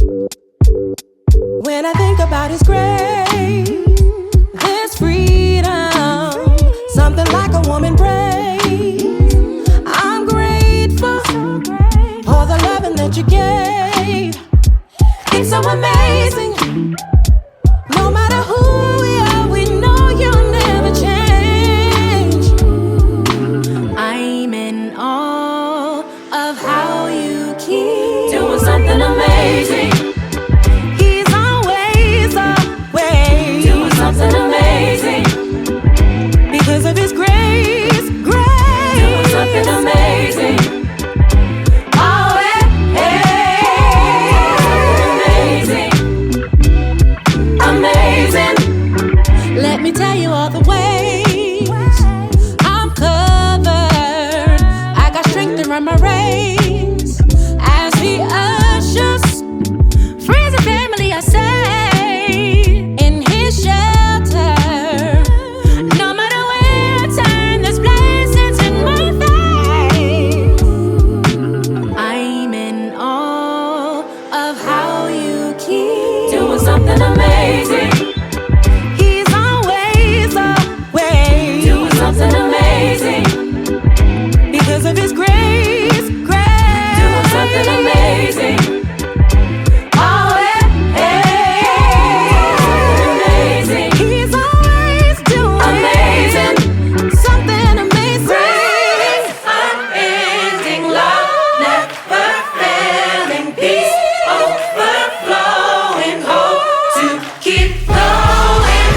When I think about His grace, there's freedom, something like a woman praise. I'm grateful for the loving that you gave. It's so amazing. No matter who we are, we know you'll never change. I'm in awe of how you keep doing something amazing. He's always away, doing something amazing. Because of His grace, doing something amazing. Oh, amazing, amazing. Let me tell you all the ways I'm covered. I got strength to run my race as He ushers friends and family, I say, in His shelter. No matter where I turn, there's blessings in my face. I'm in awe of how you keep doing something amazing. He's always away, doing something amazing. Because of His grace, doing something amazing. Oh, amazing. He's always doing amazing, something amazing. Grace, unending love, never failing peace, overflowing hope to keep going.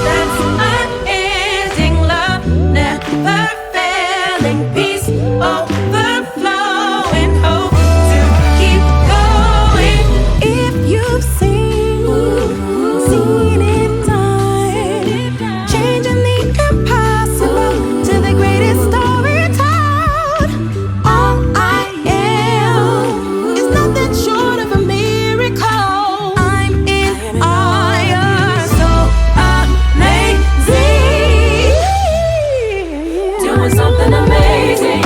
That's unending love, never failing peace, overflowing hope to keep going. If you've seen it done, changing the impossible to the greatest story told. All I am is nothing short of a miracle. I'm in awe, you're so amazing, doing something amazing.